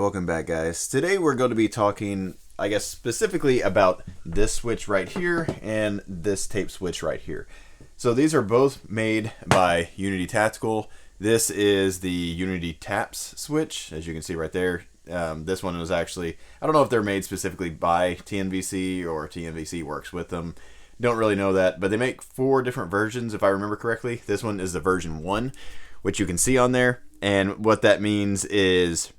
welcome back, guys. Today we're going to be talking, I guess, specifically about this switch right here and this tape switch right here. So these are both made by Unity Tactical. This is the Unity TAPS switch, as you can see right there. This one was actually, I don't know if they're made specifically by TNVC or TNVC works with them. Don't really know that, but they make 4 different versions if I remember correctly. This one is the version 1, which you can see on there. And what that means is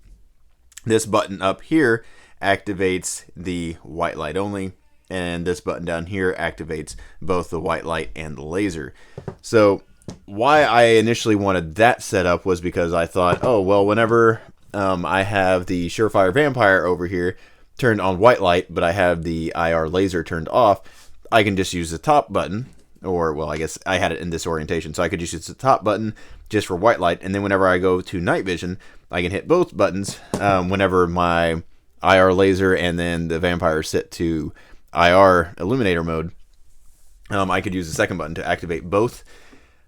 this button up here activates the white light only, and this button down here activates both the white light and the laser. So why I initially wanted that set up was because I thought, oh, well, whenever I have the Surefire Vampire over here turned on white light, but I have the IR laser turned off, I can just use the top button, or, well, I guess I had it in this orientation, so I could just use the top button just for white light, and then whenever I go to night vision, I can hit both buttons whenever my IR laser and then the vampire is set to IR illuminator mode. I could use the second button to activate both.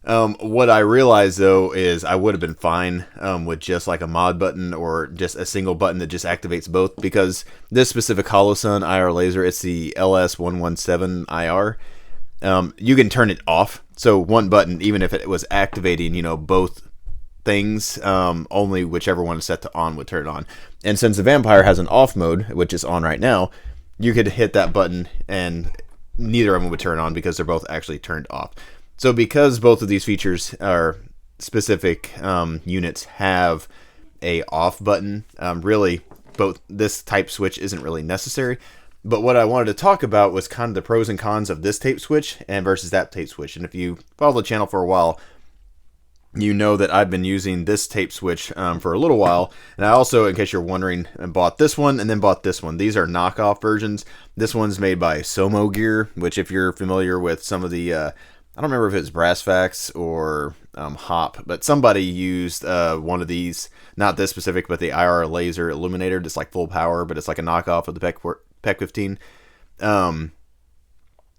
What I realized, though, is I would have been fine with just like a mod button or just a single button that just activates both, because this specific HoloSun IR laser, it's the LS117 IR. You can turn it off, so one button, even if it was activating, you know, both things, only whichever one is set to on would turn it on. And since the vampire has an off mode, which is on right now, you could hit that button and neither of them would turn on because they're both actually turned off. So because both of these features are specific units have a off button, really both this type switch isn't really necessary. But what I wanted to talk about was kind of the pros and cons of this tape switch and versus that tape switch. And if you follow the channel for a while, you know that I've been using this tape switch for a little while. And I also, in case you're wondering, bought this one and then bought this one. These are knockoff versions. This one's made by Somo Gear, which if you're familiar with some of the, I don't remember if it's Brass Facts or Hop, but somebody used one of these, not this specific, but the IR laser illuminator, just like full power, but it's like a knockoff of the PEC 15.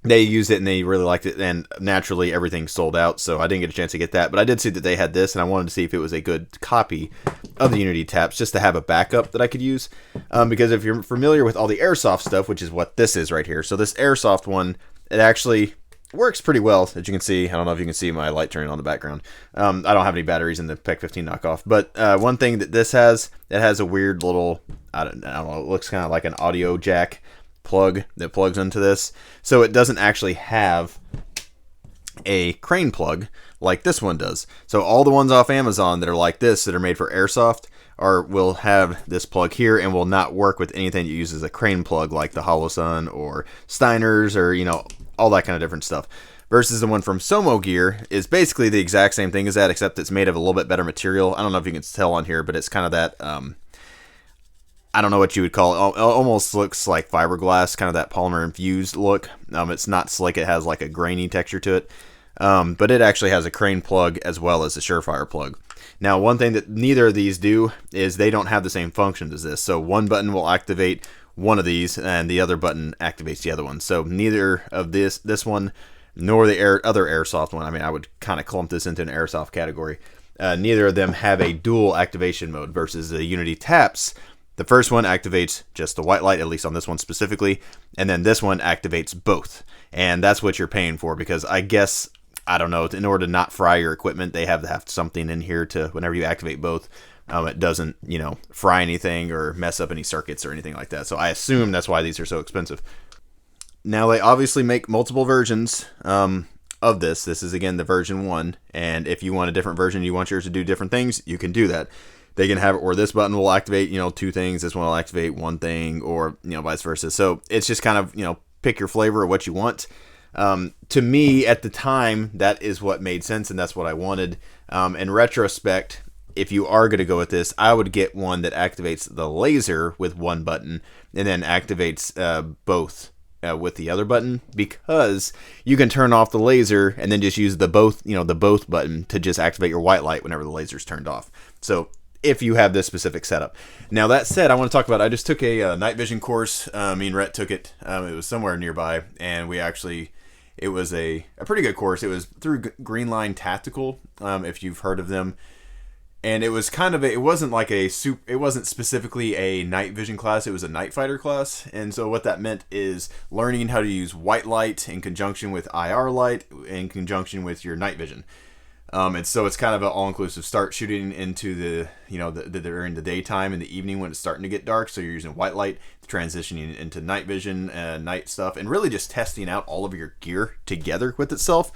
They used it and they really liked it, and naturally everything sold out, so I didn't get a chance to get that. But I did see that they had this, and I wanted to see if it was a good copy of the Unity TAPS, just to have a backup that I could use. Because if you're familiar with all the airsoft stuff, which is what this is right here, so this airsoft one, it actually works pretty well, as you can see. I don't know if you can see my light turning on the background. I don't have any batteries in the PEC 15 knockoff, but one thing that this has, it has a weird little, I don't know, it looks kind of like an audio jack plug that plugs into this. So it doesn't actually have a crane plug like this one does. So all the ones off Amazon that are like this, that are made for airsoft, will have this plug here and will not work with anything that uses a crane plug like the HoloSun or Steiner's or, you know, all that kind of different stuff. Versus the one from Somo Gear is basically the exact same thing as that, except it's made of a little bit better material. I don't know if you can tell on here, but it's kind of that, I don't know what you would call it. It almost looks like fiberglass, kind of that polymer infused look. It's not slick. It has like a grainy texture to it. But it actually has a crane plug as well as a Surefire plug. Now, one thing that neither of these do is they don't have the same function as this. So one button will activate one of these and the other button activates the other one. So neither of this one nor the other airsoft one, I mean, I would kind of clump this into an airsoft category. Neither of them have a dual activation mode versus the Unity TAPS. The first one activates just the white light, at least on this one specifically, and then this one activates both. And that's what you're paying for, because I guess, I don't know, in order to not fry your equipment, they have to have something in here to, whenever you activate both, it doesn't, you know, fry anything or mess up any circuits or anything like that. So I assume that's why these are so expensive. Now, they obviously make multiple versions of this. This is, again, the version 1, and if you want a different version, you want yours to do different things, you can do that. They can have it where this button will activate, you know, 2 things. This one will activate 1 thing, or, you know, vice versa. So it's just kind of, you know, pick your flavor of what you want. To me, at the time, that is what made sense, and that's what I wanted. In retrospect, if you are going to go with this, I would get one that activates the laser with 1 button and then activates both with the other button, because you can turn off the laser and then just use the both button to just activate your white light whenever the laser's turned off. So if you have this specific setup. Now, that said, I want to talk about, I just took a night vision course. Me and Rhett took it. It was somewhere nearby, and it was a pretty good course. It was through Greenline Tactical, if you've heard of them. And it was kind of it wasn't like it wasn't specifically a night vision class, it was a Nightfighter class. And so what that meant is learning how to use white light in conjunction with IR light in conjunction with your night vision. And so it's kind of an all-inclusive start shooting into during the daytime and the evening when it's starting to get dark. So you're using white light, transitioning into night vision, night stuff, and really just testing out all of your gear together with itself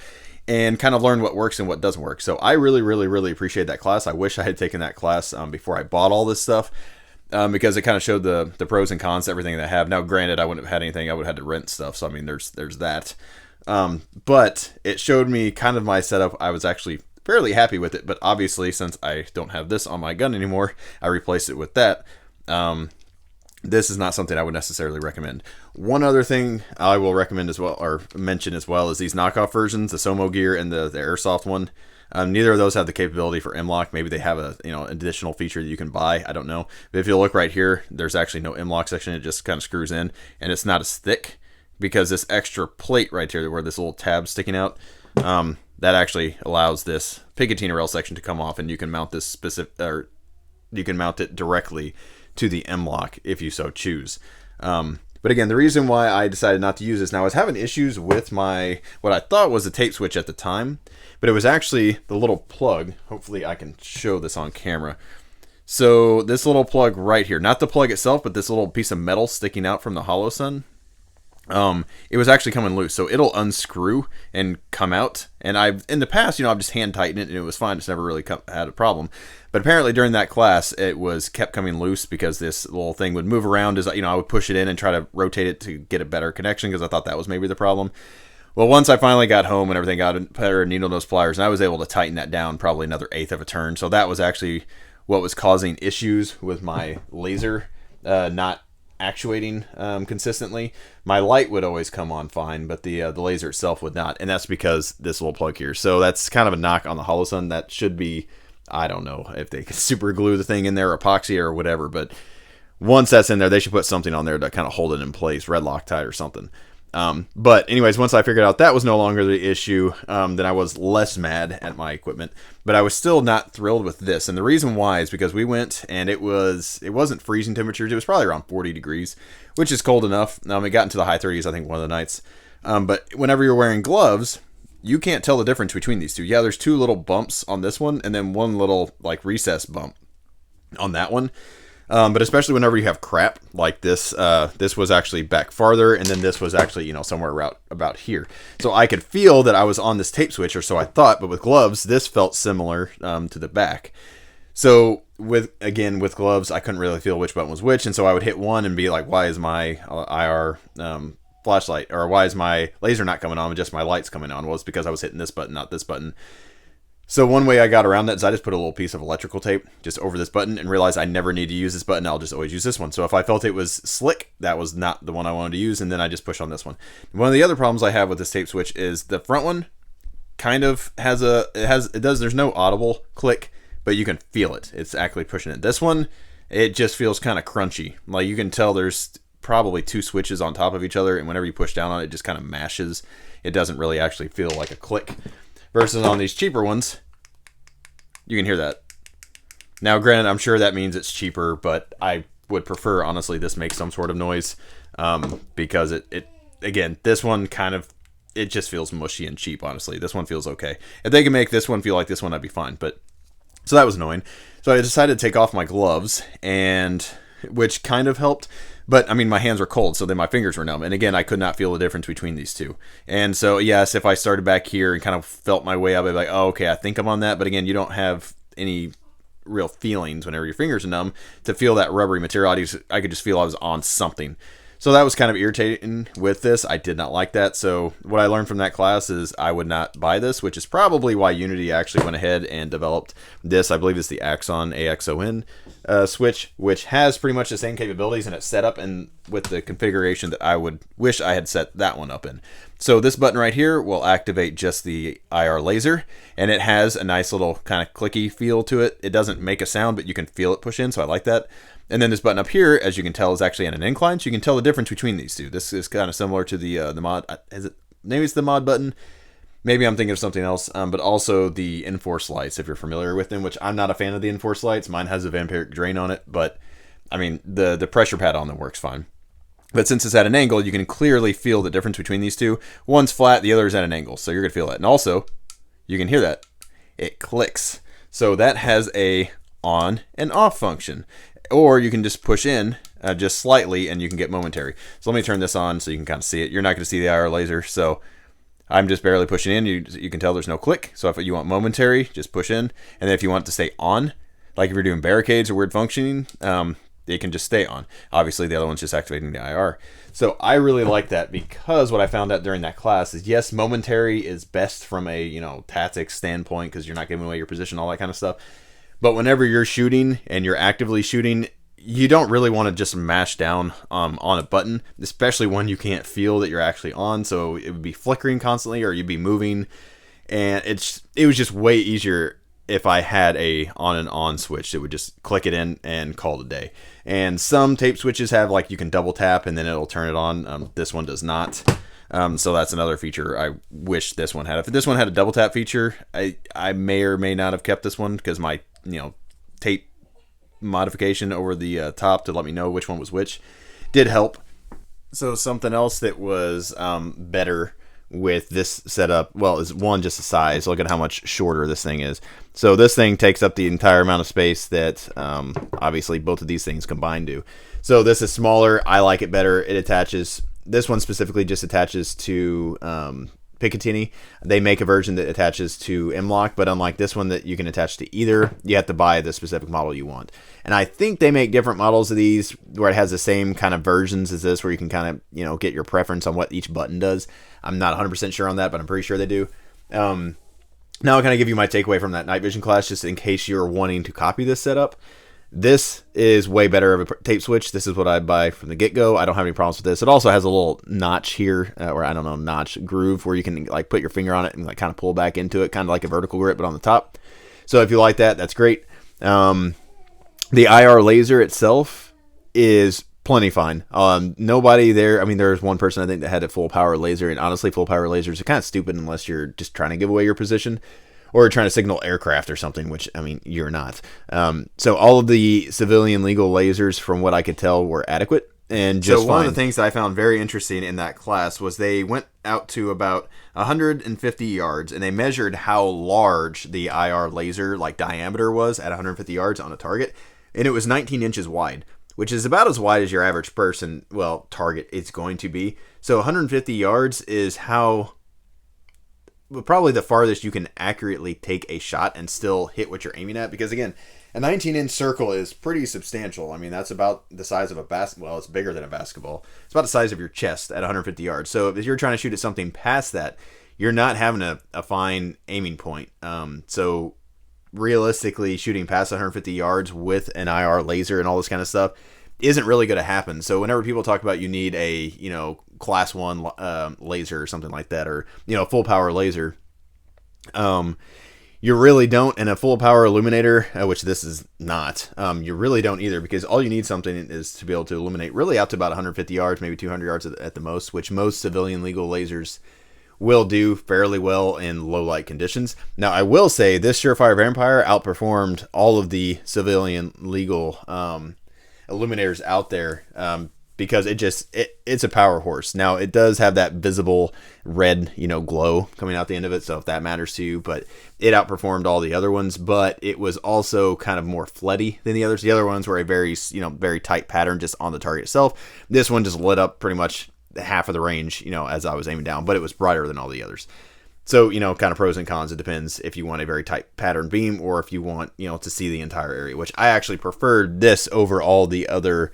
and kind of learn what works and what doesn't work. So I really, really, really appreciate that class. I wish I had taken that class before I bought all this stuff because it kind of showed the pros and cons to everything that I have. Now, granted, I wouldn't have had anything. I would have had to rent stuff. So, I mean, there's that. But it showed me kind of my setup. I was actually fairly happy with it, but obviously since I don't have this on my gun anymore, I replaced it with that. This is not something I would necessarily recommend. One other thing I will recommend as well, or mention as well, is these knockoff versions, the Somo gear and the Airsoft one. Neither of those have the capability for M-Lock. Maybe they have an additional feature that you can buy. I don't know. But if you look right here, there's actually no M-Lock section. It just kind of screws in, and it's not as thick because this extra plate right here, where this little tab's sticking out, that actually allows this picatinny rail section to come off, and you can mount this you can mount it directly to the M-Lock if you so choose. But again, the reason why I decided not to use this, now I was having issues with my, what I thought was a tape switch at the time, but it was actually the little plug. Hopefully I can show this on camera. So this little plug right here, not the plug itself, but this little piece of metal sticking out from the hollow sun, it was actually coming loose, so it'll unscrew and come out. And in the past, I've just hand tightened it and it was fine. It's never really had a problem. But apparently during that class, it kept coming loose because this little thing would move around as I would push it in and try to rotate it to get a better connection because I thought that was maybe the problem. Well, once I finally got home and everything, got a pair of needle nose pliers, and I was able to tighten that down probably another eighth of a turn. So that was actually what was causing issues with my laser not actuating consistently. My light would always come on fine, but the laser itself would not, and that's because this little plug here. So that's kind of a knock on the hollow sun. That should be, I don't know if they could super glue the thing in there, epoxy or whatever, but once that's in there, they should put something on there to kind of hold it in place, red Loctite or something. But anyways, once I figured out that was no longer the issue, then I was less mad at my equipment, but I was still not thrilled with this. And the reason why is because we went and it wasn't freezing temperatures. It was probably around 40 degrees, which is cold enough. It got into the high 30s, I think, one of the nights. But whenever you're wearing gloves, you can't tell the difference between these two. Yeah, there's two little bumps on this one and then one little like recess bump on that one. But especially whenever you have crap like this, this was actually back farther, and then this was actually, somewhere about here. So I could feel that I was on this tape switch, or so I thought, but with gloves, this felt similar to the back. So with gloves, I couldn't really feel which button was which, and so I would hit one and be like, why is my IR flashlight, or why is my laser not coming on, and just my light's coming on? Well, it's because I was hitting this button, not this button. So one way I got around that is I just put a little piece of electrical tape just over this button and realized I never need to use this button. I'll just always use this one. So if I felt it was slick, that was not the one I wanted to use, and then I just push on this one. One of the other problems I have with this tape switch is the front one kind of there's no audible click, but you can feel it. It's actually pushing it. This one, it just feels kind of crunchy. Like you can tell there's probably two switches on top of each other, and whenever you push down on it, it just kind of mashes. It doesn't really actually feel like a click. Versus on these cheaper ones, you can hear that. Now, granted, I'm sure that means it's cheaper, but I would prefer, honestly, this makes some sort of noise because it again, this one it just feels mushy and cheap, honestly. This one feels okay. If they can make this one feel like this one, I'd be fine. But so that was annoying. So I decided to take off my gloves, which kind of helped. But, I mean, my hands were cold, so then my fingers were numb. And again, I could not feel the difference between these two. And so, yes, if I started back here and kind of felt my way up, I'd be like, oh, okay, I think I'm on that. But again, you don't have any real feelings whenever your fingers are numb to feel that rubbery material. I could just feel I was on something. So that was kind of irritating with this. I did not like that. So what I learned from that class is I would not buy this, which is probably why Unity actually went ahead and developed this. I believe it's the Axon, AXON switch, which has pretty much the same capabilities, and it's set up and with the configuration that I would wish I had set that one up in. So this button right here will activate just the IR laser, and it has a nice little kind of clicky feel to it. It doesn't make a sound, but you can feel it push in, so I like that. And then this button up here, as you can tell, is actually at an incline, so you can tell the difference between these two. This is kind of similar to the mod. Maybe it's the mod button. Maybe I'm thinking of something else, but also the enforced lights, if you're familiar with them, which I'm not a fan of the enforced lights. Mine has a vampiric drain on it, but I mean, the pressure pad on them works fine. But since it's at an angle, you can clearly feel the difference between these two. One's flat, the other is at an angle, so you're going to feel that. And also, you can hear that. It clicks. So that has a on and off function. Or you can just push in just slightly and you can get momentary. So let me turn this on so you can kind of see it. You're not going to see the IR laser, so I'm just barely pushing in. You can tell there's no click. So if you want momentary, just push in. And then if you want it to stay on, like if you're doing barricades or weird functioning, it can just stay on. Obviously, the other one's just activating the IR. So I really like that because what I found out during that class is, yes, momentary is best from a tactics standpoint because you're not giving away your position, all that kind of stuff. But whenever you're shooting and you're actively shooting, you don't really want to just mash down on a button, especially when you can't feel that you're actually on. So it would be flickering constantly, or you'd be moving, and it was just way easier if I had a on and on switch. It would just click it in and call it a day. And some tape switches have, like, you can double tap and then it'll turn it on. This one does not. So that's another feature I wish this one had. If this one had a double tap feature, I may or may not have kept this one because my tape modification over the top to let me know which one was which did help. So something else that was better with this setup, well, is one, just the size. Look at how much shorter this thing is. So this thing takes up the entire amount of space that obviously both of these things combined do. So this is smaller. I like it better. It attaches, this one specifically just attaches to Picatinny. They make a version that attaches to M-Lock, but unlike this one that you can attach to either, you have to buy the specific model you want. And I think they make different models of these where it has the same kind of versions as this, where you can kind of, get your preference on what each button does. I'm not 100% sure on that, but I'm pretty sure they do. Now I'll kind of give you my takeaway from that night vision class, just in case you're wanting to copy this setup. This is way better of a tape switch. This is what I buy from the get-go. I don't have any problems with this. It also has a little notch here, or I don't know, notch groove, where you can like put your finger on it and like kind of pull back into it, kind of like a vertical grip, but on the top. So if you like that, that's great. The IR laser itself is plenty fine. Nobody there, I mean, there's one person I think that had a full power laser, and honestly, full power lasers are kind of stupid unless you're just trying to give away your position, or trying to signal aircraft or something, which, I mean, you're not. So all of the civilian legal lasers, from what I could tell, were adequate and just fine. One of the things that I found very interesting in that class was they went out to about 150 yards, and they measured how large the IR laser, like, diameter was at 150 yards on a target, and it was 19 inches wide, which is about as wide as your average person, well, target is going to be. So 150 yards is probably the farthest you can accurately take a shot and still hit what you're aiming at, because again, a 19-inch circle is pretty substantial. I mean, that's about the size of a basketball. Well, it's bigger than a basketball. It's about the size of your chest at 150 yards. So if you're trying to shoot at something past that, you're not having a fine aiming point. So realistically, shooting past 150 yards with an IR laser and all this kind of stuff isn't really going to happen. So whenever people talk about you need a class 1 laser or something like that, or full power laser, you really don't. And a full power illuminator, which this is not, you really don't either, because all you need something is to be able to illuminate really out to about 150 yards, maybe 200 yards at the most, which most civilian legal lasers will do fairly well in low light conditions. Now, I will say this Surefire Vampire outperformed all of the civilian legal illuminators out there, because it's a power horse. Now, it does have that visible red glow coming out the end of it, so if that matters to you, but it outperformed all the other ones. But it was also kind of more floody than the others. The other ones were a very very tight pattern just on the target itself. This one just lit up pretty much half of the range as I was aiming down, but it was brighter than all the others. So, kind of pros and cons. It depends if you want a very tight pattern beam, or if you want, to see the entire area, which I actually preferred this over all the other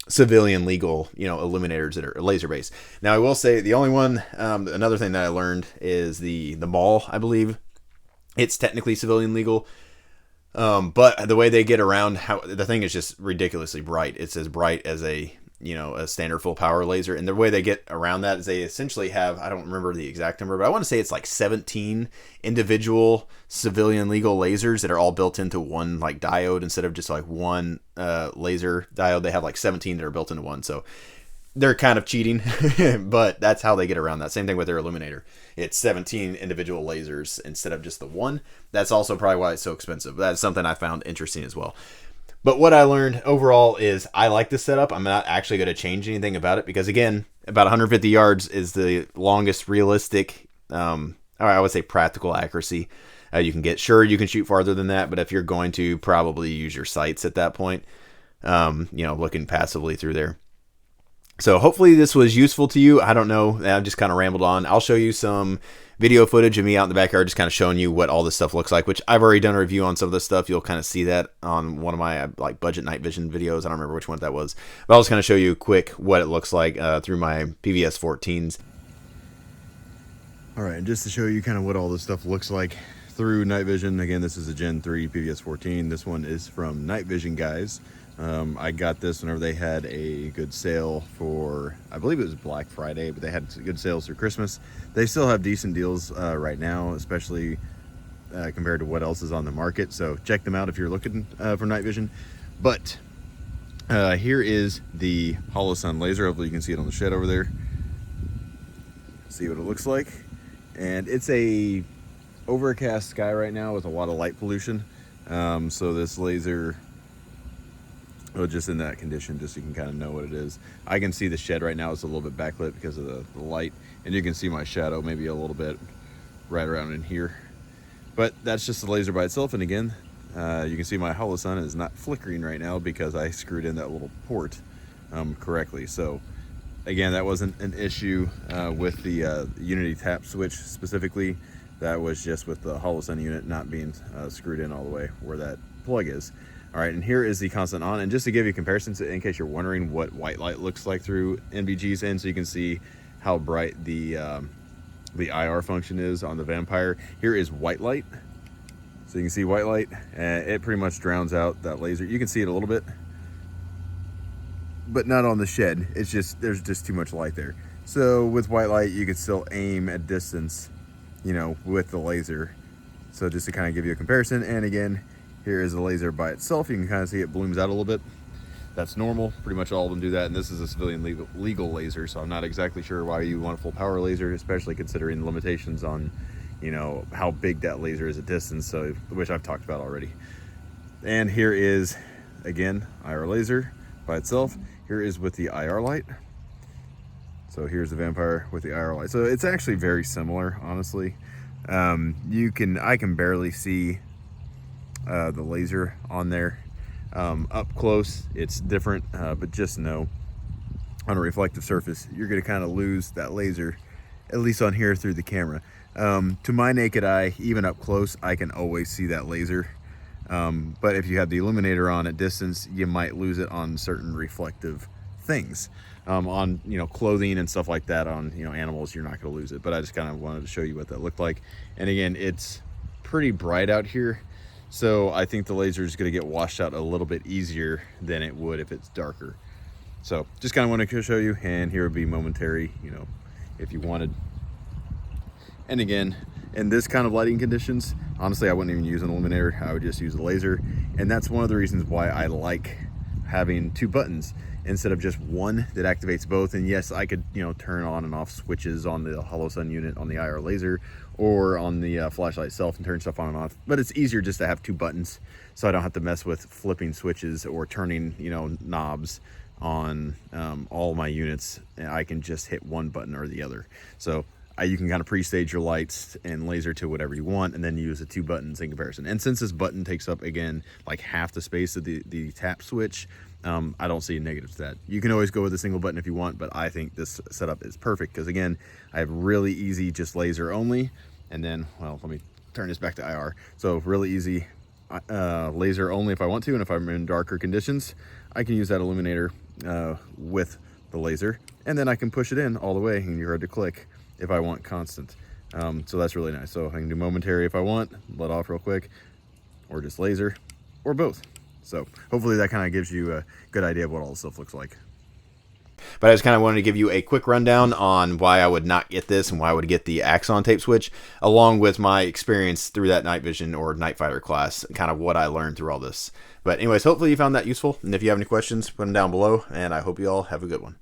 civilian legal, illuminators that are laser based. Now, I will say the only one, another thing that I learned is the Maul, I believe. It's technically civilian legal, but the way they get around how the thing is just ridiculously bright. It's as bright as a standard full power laser. And the way they get around that is they essentially have, I don't remember the exact number, but I want to say it's like 17 individual civilian legal lasers that are all built into one like diode instead of just like one laser diode. They have like 17 that are built into one. So they're kind of cheating, but that's how they get around that. Same thing with their illuminator. It's 17 individual lasers instead of just the one. That's also probably why it's so expensive. That's something I found interesting as well. But what I learned overall is I like this setup. I'm not actually going to change anything about it because, again, about 150 yards is the longest realistic, or I would say practical accuracy you can get. Sure, you can shoot farther than that, but if you're going to, probably use your sights at that point, looking passively through there. So hopefully this was useful to you. I don't know. I just kind of rambled on. I'll show you some video footage of me out in the backyard just kind of showing you what all this stuff looks like, which I've already done a review on some of this stuff. You'll kind of see that on one of my budget night vision videos. I don't remember which one that was. But I'll just kind of show you quick what it looks like through my PVS 14s. All right, and just to show you kind of what all this stuff looks like through night vision. Again, this is a Gen 3 PVS 14. This one is from Night Vision Guys. I got this whenever they had a good sale for, I believe it was Black Friday, but they had good sales through Christmas. They still have decent deals right now, especially compared to what else is on the market. So check them out if you're looking for night vision. But here is the Holosun laser. Hopefully you can see it on the shed over there. See what it looks like. And it's a overcast sky right now with a lot of light pollution. So this laser, just in that condition, just so you can kind of know what it is. I can see the shed right now. It's a little bit backlit because of the light, and you can see my shadow maybe a little bit right around in here. But that's just the laser by itself. And again, you can see my Holosun is not flickering right now because I screwed in that little port correctly. So again, that wasn't an issue with the Unity TAPS switch specifically. That was just with the Holosun unit not being screwed in all the way where that plug is. All right, and here is the constant on. And just to give you comparisons, in case you're wondering what white light looks like through NVG's end, so you can see how bright the IR function is on the Vampire. Here is white light. So you can see white light, and it pretty much drowns out that laser. You can see it a little bit, but not on the shed. It's just, there's just too much light there. So with white light, you can still aim at distance, with the laser. So just to kind of give you a comparison, and again, here is the laser by itself. You can kind of see it blooms out a little bit. That's normal. Pretty much all of them do that. And this is a civilian legal laser, so I'm not exactly sure why you want a full power laser, especially considering the limitations on, how big that laser is at distance, so which I've talked about already. And here is, again, IR laser by itself. Here is with the IR light. So here's the Vampire with the IR light. So it's actually very similar, honestly. I can barely see the laser on there. Up close it's different, but just know on a reflective surface you're going to kind of lose that laser, at least on here through the camera. To my naked eye, even up close, I can always see that laser, but if you have the illuminator on at distance, you might lose it on certain reflective things. On clothing and stuff like that, on animals, you're not going to lose it. But I just kind of wanted to show you what that looked like. And again, it's pretty bright out here, so I think the laser is going to get washed out a little bit easier than it would if it's darker. So just kind of wanted to show you, and here would be momentary, if you wanted. And again, in this kind of lighting conditions, honestly, I wouldn't even use an illuminator. I would just use a laser. And that's one of the reasons why I like having two buttons instead of just one that activates both. And yes, I could turn on and off switches on the Holosun unit on the IR laser or on the flashlight itself and turn stuff on and off, but it's easier just to have two buttons, so I don't have to mess with flipping switches or turning knobs on all my units. I can just hit one button or the other. So you can kind of pre-stage your lights and laser to whatever you want, and then use the two buttons in comparison. And since this button takes up, again, like half the space of the tap switch, I don't see a negative to that. You can always go with a single button if you want, but I think this setup is perfect because, again, I have really easy just laser only, and then, well, let me turn this back to IR. So really easy laser only if I want to, and if I'm in darker conditions, I can use that illuminator with the laser, and then I can push it in all the way, and you heard the click, if I want constant. So that's really nice. So I can do momentary if I want, let off real quick, or just laser, or both. So hopefully that kind of gives you a good idea of what all this stuff looks like. But I just kind of wanted to give you a quick rundown on why I would not get this and why I would get the Axon tape switch, along with my experience through that night vision or Nightfighter class, kind of what I learned through all this. But anyways, hopefully you found that useful. And if you have any questions, put them down below, and I hope you all have a good one.